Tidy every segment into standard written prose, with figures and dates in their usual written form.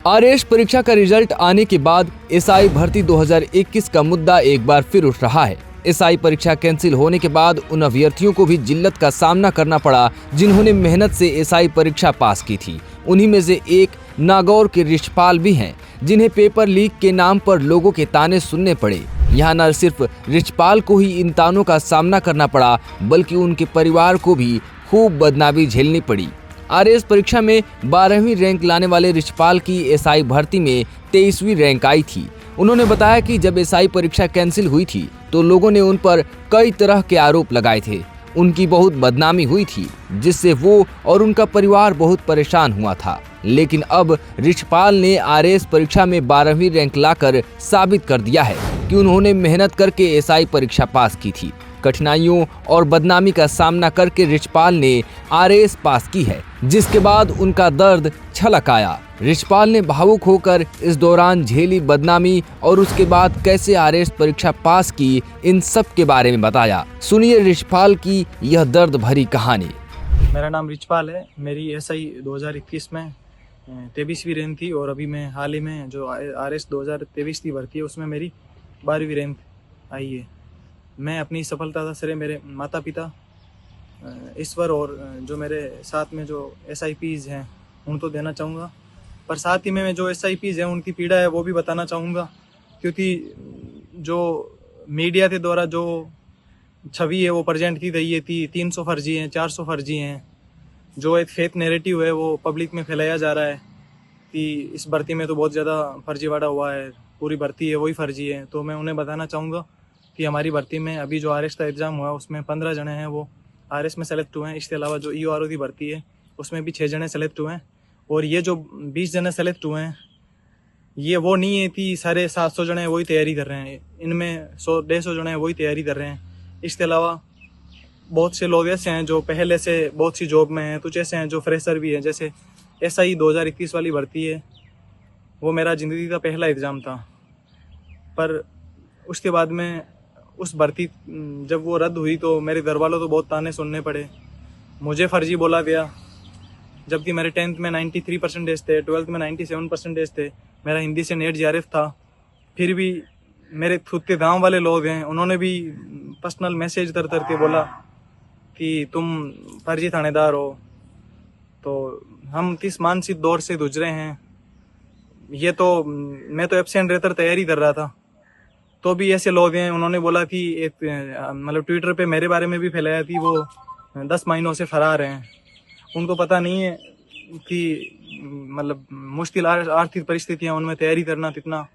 RAS परीक्षा का result आने के बाद एसआई भर्ती 2021 का मुद्दा एक बार फिर उठ रहा है। एसआई परीक्षा कैंसिल होने के बाद उन अभ्यर्थियों को भी जिल्लत का सामना करना पड़ा जिन्होंने मेहनत से एसआई परीक्षा पास की थी। उन्हीं में से एक नागौर के रिछपाल भी हैं, जिन्हें पेपर लीक के नाम पर लोगों के ताने सुनने पड़े। यहाँ न सिर्फ रिछपाल को ही इन तानों का सामना करना पड़ा, बल्कि उनके परिवार को भी खूब बदनामी झेलनी पड़ी। आरएएस परीक्षा में 12वीं रैंक लाने वाले रिछपाल की एसआई भर्ती में 23वीं रैंक आई थी। उन्होंने बताया कि जब एसआई परीक्षा कैंसिल हुई थी तो लोगों ने उन पर कई तरह के आरोप लगाए थे। उनकी बहुत बदनामी हुई थी, जिससे वो और उनका परिवार बहुत परेशान हुआ था। लेकिन अब रिछपाल ने आरएएस परीक्षा में 12वीं रैंक लाकर साबित कर दिया है कि उन्होंने मेहनत करके एसआई परीक्षा पास की थी। कठिनाइयों और बदनामी का सामना करके रिछपाल ने आरएएस पास की है, जिसके बाद उनका दर्द छलक आया। रिछपाल ने भावुक होकर इस दौरान झेली बदनामी और उसके बाद कैसे आरएएस परीक्षा पास की, इन सब के बारे में बताया। सुनिए रिछपाल की यह दर्द भरी कहानी। मेरा नाम रिछपाल है। मेरी एसआई 2021 में 23वीं रैंक थी और अभी मैं हाल ही में जो आरएएस 2023 की भर्ती है उसमें मेरी 12वीं रैंक आई है। मैं अपनी सफलता का श्रेय मेरे माता पिता, ईश्वर और जो मेरे साथ में जो एसआईपीज हैं उनको देना चाहूँगा। पर साथ ही में जो एसआईपीज हैं उनकी पीड़ा है वो भी बताना चाहूँगा, क्योंकि जो मीडिया के द्वारा जो छवि है वो प्रेजेंट की गई है थी 300 फर्जी हैं, 400 फर्जी हैं। जो एक फेक नैरेटिव है वो पब्लिक में फैलाया जा रहा है कि इस भर्ती में तो बहुत ज़्यादा फर्जीवाड़ा हुआ है, पूरी भर्ती है वही फर्जी है। तो मैं उन्हें बताना चाहूँगा कि हमारी भर्ती में अभी जो आरएएस का एग्ज़ाम हुआ उसमें 15 जने हैं वो आरएएस में सेलेक्ट हुए हैं। इसके अलावा जो ईओआरओ की भर्ती है उसमें भी 6 जने सेलेक्ट हुए हैं। और ये जो 20 जने सेलेक्ट हुए हैं ये वो नहीं है कि सारे 700 जने वही तैयारी कर रहे हैं। इनमें 100-150 जने वही तैयारी कर रहे हैं। इसके अलावा बहुत से लोग ऐसे हैं जो पहले से बहुत सी जॉब में हैं, कुछ ऐसे हैं जो फ्रेशर भी हैं। जैसे एसआई 2021 वाली भर्ती है वो मेरा ज़िंदगी का पहला एग्ज़ाम था, पर उसके बाद में उस भर्ती जब वो रद्द हुई तो मेरे घर वालों तो बहुत ताने सुनने पड़े। मुझे फर्जी बोला गया, जबकि मेरे 10th में 93% थे, 12th में 97% थे। मेरा हिंदी से नेट जीआरएफ था। फिर भी मेरे खुद के गांव वाले लोग हैं, उन्होंने भी पर्सनल मैसेज कर के बोला कि तुम फर्जी थानेदार हो। तो हम किस मानसिक दौर से गुजरे हैं ये तो मैं तो एब्सेंट रहकर तैयारी कर रहा था, तो भी ऐसे लोग हैं। उन्होंने बोला कि एक मतलब ट्विटर पे मेरे बारे में भी फैलाया कि वो 10 महीनों से फरार हैं। उनको पता नहीं है कि मतलब मुश्किल आर्थिक परिस्थितियां उनमें तैयारी करना कितना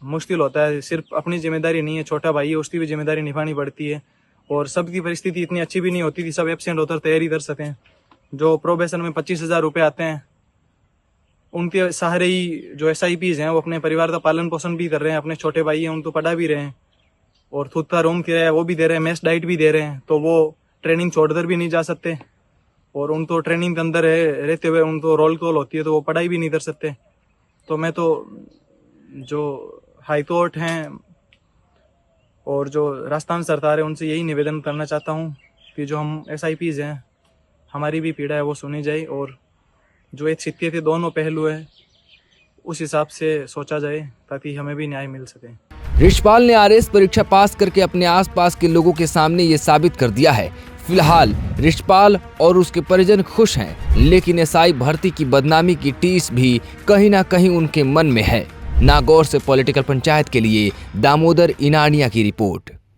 मुश्किल होता है। सिर्फ अपनी जिम्मेदारी नहीं है, छोटा भाई है उसकी भी जिम्मेदारी निभानी पड़ती है। और सबकी परिस्थिति इतनी अच्छी भी नहीं होती कि सब एब्सेंट होकर तैयारी कर सकें। जो प्रोबेशन में 25,000 रुपये आते हैं उनके सहारे ही जो एसआईपीज हैं वो अपने परिवार का पालन पोषण भी कर रहे हैं। अपने छोटे भाई हैं उनको पढ़ा भी रहे हैं और खुद का रूम किराया वो भी दे रहे हैं, मेस डाइट भी दे रहे हैं। तो वो ट्रेनिंग छोड़कर भी नहीं जा सकते और उनको ट्रेनिंग के अंदर रहते हुए उनको रोल कॉल होती है तो वो पढ़ाई भी नहीं कर सकते। तो मैं तो जो हाई कोर्ट हैं और जो राजस्थान सरकार है उनसे यही निवेदन करना चाहता हूँ कि जो हम एसआईपीज हैं हमारी भी पीड़ा है वो सुनी जाए और जो एक सिक्के के दोनों पहलू है उस हिसाब से सोचा जाए ताकि हमें भी न्याय मिल सके। रिछपाल ने आरएएस परीक्षा पास करके अपने आसपास के लोगों के सामने ये साबित कर दिया है। फिलहाल रिछपाल और उसके परिजन खुश हैं, लेकिन एसआई भर्ती की बदनामी की टीस भी कहीं ना कहीं उनके मन में है। नागौर से पॉलिटिकल पंचायत के लिए दामोदर इनानिया की रिपोर्ट।